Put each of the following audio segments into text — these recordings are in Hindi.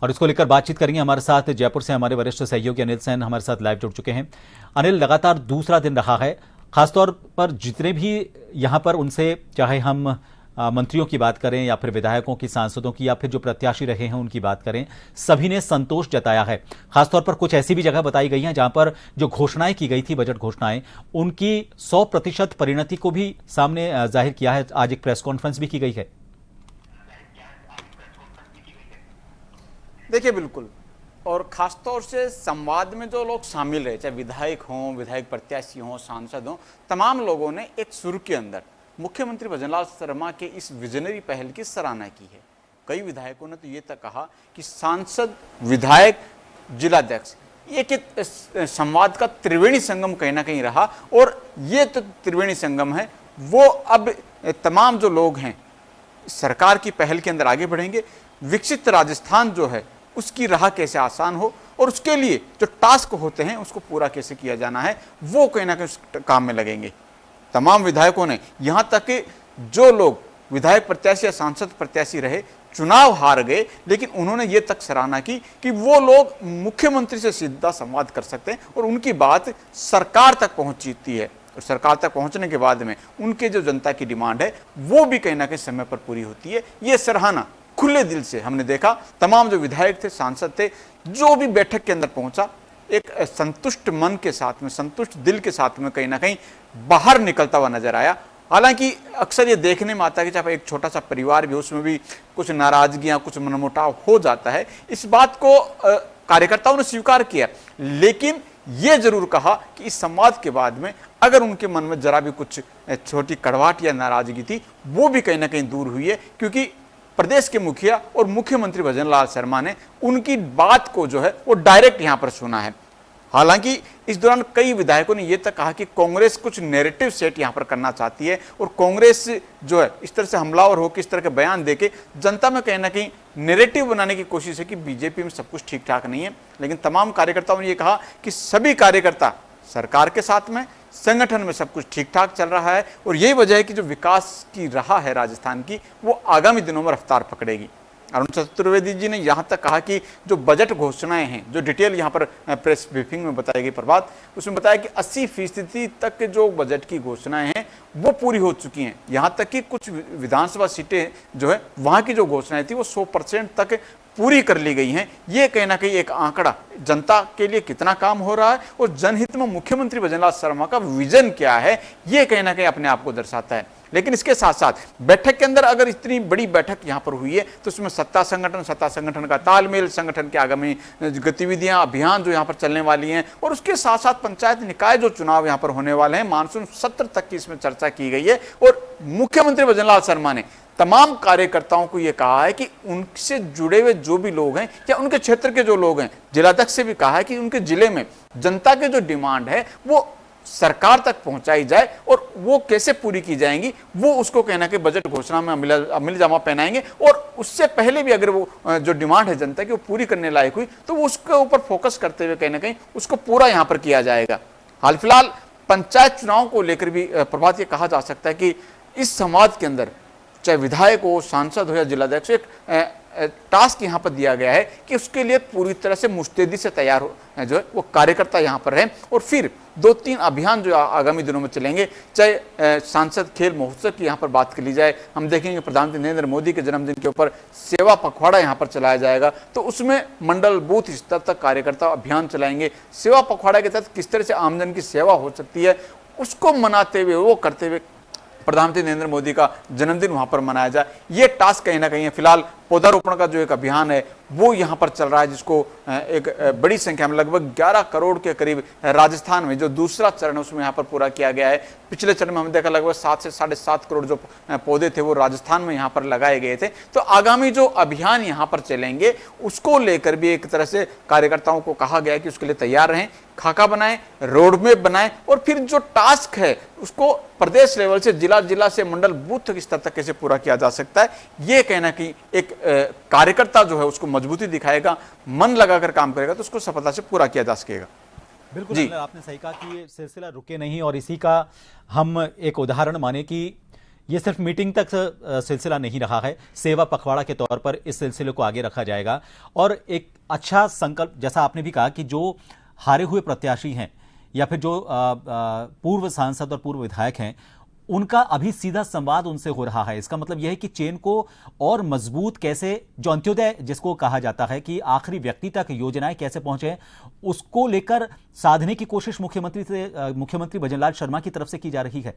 और इसको लेकर बातचीत करेंगे। हमारे साथ जयपुर से हमारे वरिष्ठ सहयोगी अनिल सेन हमारे साथ लाइव जुड़ चुके हैं। अनिल, लगातार दूसरा दिन रहा है, खासतौर पर जितने भी यहां पर उनसे, चाहे हम मंत्रियों की बात करें या फिर विधायकों की, सांसदों की, या फिर जो प्रत्याशी रहे हैं उनकी बात करें, सभी ने संतोष जताया है। खासतौर पर कुछ ऐसी भी जगह बताई गई हैं जहां पर जो घोषणाएं की गई थी, बजट घोषणाएं, उनकी 100% परिणति को भी सामने जाहिर किया है। आज एक प्रेस कॉन्फ्रेंस भी की गई है। देखिए, बिल्कुल, और खासतौर से संवाद में जो लोग शामिल रहे, चाहे विधायक हों, विधायक प्रत्याशी हों, सांसद हों, तमाम लोगों ने एक सुर के अंदर मुख्यमंत्री भजनलाल शर्मा के इस विजनरी पहल की सराहना की है। कई विधायकों ने तो ये तक कहा कि सांसद, विधायक, जिलाध्यक्ष, एक संवाद का त्रिवेणी संगम कहीं ना कहीं रहा, और ये तो त्रिवेणी संगम है, वो अब तमाम जो लोग हैं सरकार की पहल के अंदर आगे बढ़ेंगे। विकसित राजस्थान जो है उसकी राह कैसे आसान हो, और उसके लिए जो टास्क होते हैं उसको पूरा कैसे किया जाना है, वो कहीं ना कहीं उस काम में लगेंगे। तमाम विधायकों ने, यहां तक कि जो लोग विधायक प्रत्याशी या सांसद प्रत्याशी रहे, चुनाव हार गए, लेकिन उन्होंने ये तक सराहना की कि वो लोग मुख्यमंत्री से सीधा संवाद कर सकते हैं और उनकी बात सरकार तक पहुंचती है, और सरकार तक पहुंचने के बाद में उनके जो जनता की डिमांड है वो भी कहीं ना कहीं समय पर पूरी होती है। ये सराहना खुले दिल से हमने देखा। तमाम जो विधायक थे, सांसद थे, जो भी बैठक के अंदर पहुंचा, एक संतुष्ट मन के साथ में, संतुष्ट दिल के साथ में कहीं ना कहीं बाहर निकलता हुआ नजर आया। हालांकि अक्सर ये देखने में आता है कि चाहे एक छोटा सा परिवार भी, उसमें भी कुछ नाराजगियां, कुछ मनमुटाव हो जाता है। इस बात को कार्यकर्ताओं ने स्वीकार किया, लेकिन ये जरूर कहा कि इस संवाद के बाद में अगर उनके मन में जरा भी कुछ छोटी कड़वाहट या नाराजगी थी, वो भी कहीं ना कहीं दूर हुई है, क्योंकि प्रदेश के मुखिया और मुख्यमंत्री भजनलाल शर्मा ने उनकी बात को जो है वो डायरेक्ट यहां पर सुना है। हालांकि इस दौरान कई विधायकों ने यह तक कहा कि कांग्रेस कुछ नैरेटिव सेट यहां पर करना चाहती है, और कांग्रेस जो है इस तरह से हमलावर होकर इस तरह के बयान देके जनता में कहीं ना कहीं नैरेटिव बनाने की कोशिश है कि बीजेपी में सब कुछ ठीक ठाक नहीं है। लेकिन तमाम कार्यकर्ताओं ने यह कहा कि सभी कार्यकर्ता सरकार के साथ में, संगठन में सब कुछ ठीक ठाक चल रहा है, और यही वजह है कि जो विकास की राह है राजस्थान की, वो आगामी दिनों में रफ्तार पकड़ेगी। अरुण चतुर्वेदी जी ने यहाँ तक कहा कि जो बजट घोषणाएं हैं, जो डिटेल यहाँ पर प्रेस ब्रीफिंग में बताई गई प्रभात, उसमें बताया कि 80% तक के जो बजट की घोषणाएं हैं वो पूरी हो चुकी हैं। यहाँ तक कि कुछ विधानसभा सीटें जो है वहाँ की जो घोषणाएं थी वो 100% तक पूरी कर ली गई हैं। ये कहीं ना कहीं एक आंकड़ा जनता के लिए कितना काम हो रहा है और जनहित में मुख्यमंत्री भजनलाल शर्मा का विजन क्या है, ये कहीं ना कहीं अपने आप को दर्शाता है। लेकिन इसके साथ साथ बैठक के अंदर, अगर इतनी बड़ी बैठक यहां पर हुई है, तो उसमें सत्ता संगठन का तालमेल, संगठन के आगामी गतिविधियां, अभियान जो यहां पर चलने वाली हैं, और उसके साथ साथ पंचायत निकाय जो चुनाव यहां पर होने वाले हैं, मानसून सत्र तक की इसमें चर्चा की गई है। और मुख्यमंत्री भजनलाल शर्मा ने तमाम कार्यकर्ताओं को यह कहा है कि उनसे जुड़े हुए जो भी लोग हैं या उनके क्षेत्र के जो लोग हैं, जिलाध्यक्ष से भी कहा है कि उनके जिले में जनता के जो डिमांड है वो सरकार तक पहुंचाई जाए, और वो कैसे पूरी की जाएंगी वो उसको कहना कि बजट घोषणा में अमल जामा पहनाएंगे। और उससे पहले भी अगर वो जो डिमांड है जनता की वो पूरी करने लायक हुई, तो वो उसके ऊपर फोकस करते हुए कहीं ना कहीं उसको पूरा यहां पर किया जाएगा। हाल फिलहाल पंचायत चुनाव को लेकर भी प्रभात ये कहा जा सकता है कि इस संवाद के अंदर चाहे विधायक हो, सांसद हो या जिलाध्यक्ष, एक टास्क यहां पर दिया गया है कि उसके लिए पूरी तरह से मुस्तैदी से तैयार हो जो है वो कार्यकर्ता यहां पर रहें, और फिर 2-3 अभियान जो आगामी दिनों में चलेंगे। चाहे सांसद खेल महोत्सव की यहां पर बात कर ली जाए, हम देखेंगे प्रधानमंत्री नरेंद्र मोदी के जन्मदिन के ऊपर सेवा पखवाड़ा यहां पर चलाया जाएगा, तो उसमें मंडल बूथ स्तर तक कार्यकर्ता अभियान चलाएंगे। सेवा पखवाड़ा के तहत किस तरह से आमजन की सेवा हो सकती है उसको मनाते हुए, वो करते हुए प्रधानमंत्री नरेंद्र मोदी का जन्मदिन वहां पर मनाया जाए, ये टास्क कहीं ना कहीं है। फिलहाल पौधारोपण का जो एक अभियान है वो यहां पर चल रहा है, जिसको एक बड़ी संख्या में लगभग 11 करोड़ के करीब राजस्थान में जो दूसरा चरण है उसमें यहां पर पूरा किया गया है। पिछले चरण में हमने देखा लगभग 7 से 7.5 करोड़ जो पौधे थे वो राजस्थान में यहां पर लगाए गए थे। तो आगामी जो अभियान यहां पर चलेंगे उसको लेकर भी एक तरह से कार्यकर्ताओं को कहा गया कि उसके लिए तैयार रहें, खाका बनाएं, रोड मैप बनाएं, और फिर जो टास्क है उसको प्रदेश लेवल से, जिला से मंडल बूथ के स्तर तक कैसे पूरा किया जा सकता है, ये कहना कि एक कार्यकर्ता जो है उसको मजबूती दिखाएगा, मन लगाकर काम करेगा तो उसको सफलता से पूरा किया जा सकेगा। बिल्कुल जी, आपने सही कहा कि ये सिलसिला रुके नहीं, और इसी का हम एक उदाहरण माने कि ये सिर्फ मीटिंग तक सिलसिला नहीं रहा है, सेवा पखवाड़ा के तौर पर इस सिलसिले को आगे रखा जाएगा। और एक अच्छा संकल्प, जैसा आपने भी कहा कि जो हारे हुए प्रत्याशी हैं या फिर जो पूर्व सांसद और पूर्व विधायक हैं, उनका अभी सीधा संवाद उनसे हो रहा है। इसका मतलब यह है कि चेन को और मजबूत कैसे, जो अंत्योदय जिसको कहा जाता है कि आखिरी व्यक्ति तक योजनाएं कैसे पहुंचे, उसको लेकर साधने की कोशिश मुख्यमंत्री भजनलाल शर्मा की तरफ से की जा रही है।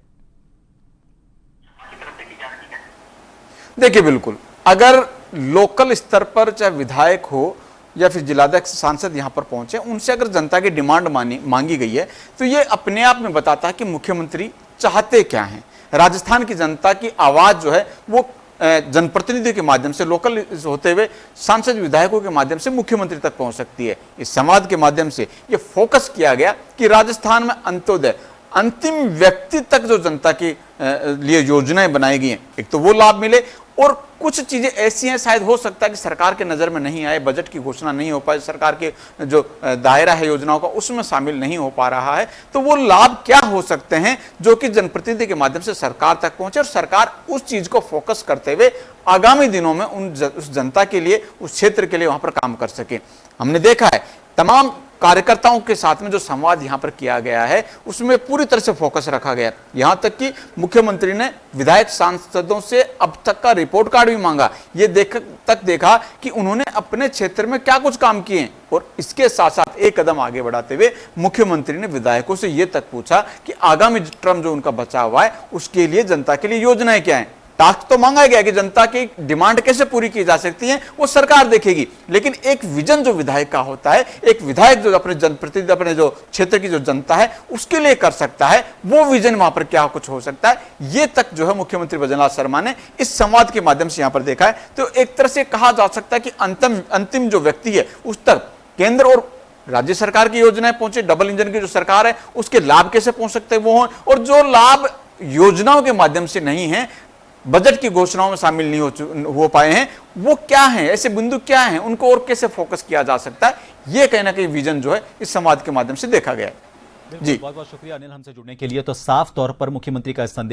देखिए, बिल्कुल, अगर लोकल स्तर पर चाहे विधायक हो या फिर जिलाध्यक्ष सांसद यहां पर पहुंचे, उनसे अगर जनता की डिमांड मांगी गई है, तो ये अपने आप में बताता है कि मुख्यमंत्री चाहते क्या हैं। राजस्थान की जनता की आवाज जो है वो जनप्रतिनिधियों के माध्यम से, लोकल होते हुए सांसद विधायकों के माध्यम से मुख्यमंत्री तक पहुंच सकती है। इस संवाद के माध्यम से ये फोकस किया गया कि राजस्थान में अंत्योदय, अंतिम व्यक्ति तक जो जनता के लिए योजनाएं बनाई गई हैं, एक तो वो लाभ मिले, और कुछ चीजें ऐसी हैं शायद हो सकता है कि सरकार के नजर में नहीं आए, बजट की घोषणा नहीं हो पाए, सरकार के जो दायरा है योजनाओं का उसमें शामिल नहीं हो पा रहा है, तो वो लाभ क्या हो सकते हैं जो कि जनप्रतिनिधि के माध्यम से सरकार तक पहुंचे और सरकार उस चीज को फोकस करते हुए आगामी दिनों में उस जनता के लिए, उस क्षेत्र के लिए वहां पर काम कर सके। हमने देखा है तमाम कार्यकर्ताओं के साथ में जो संवाद यहां पर किया गया है उसमें पूरी तरह से फोकस रखा गया। यहां तक कि मुख्यमंत्री ने विधायक सांसदों से अब तक का रिपोर्ट कार्ड भी मांगा, ये देखा कि उन्होंने अपने क्षेत्र में क्या कुछ काम किए हैं। और इसके साथ साथ एक कदम आगे बढ़ाते हुए मुख्यमंत्री ने विधायकों से यह तक पूछा कि आगामी टर्म जो उनका बचा हुआ है उसके लिए जनता के लिए योजनाएं क्या हैं। टास्क तो मांगा गया कि जनता की डिमांड कैसे पूरी की जा सकती है वो सरकार देखेगी, लेकिन एक विजन जो विधायक का होता है, एक विधायक जो अपने जनप्रतिनिधि, अपने जो क्षेत्र की जो जनता है उसके लिए कर सकता है, वो विजन वहां पर क्या कुछ हो सकता है, ये तक जो है मुख्यमंत्री भजनलाल शर्मा ने इस संवाद के माध्यम से यहां पर देखा है। तो एक तरह से कहा जा सकता है कि अंतिम जो व्यक्ति है उस तक केंद्र और राज्य सरकार की योजनाएं पहुंचे, डबल इंजन की जो सरकार है उसके लाभ कैसे पहुंच सकते हैं वो हो, और जो लाभ योजनाओं के माध्यम से नहीं है, बजट की घोषणाओं में शामिल नहीं हो पाए हैं, वो क्या हैं, ऐसे बिंदु क्या हैं, उनको और कैसे फोकस किया जा सकता है, ये कहीं ना कहीं विजन जो है इस संवाद के माध्यम से देखा गया है। जी, बहुत बहुत शुक्रिया अनिल हमसे जुड़ने के लिए। तो साफ तौर पर मुख्यमंत्री का संदेश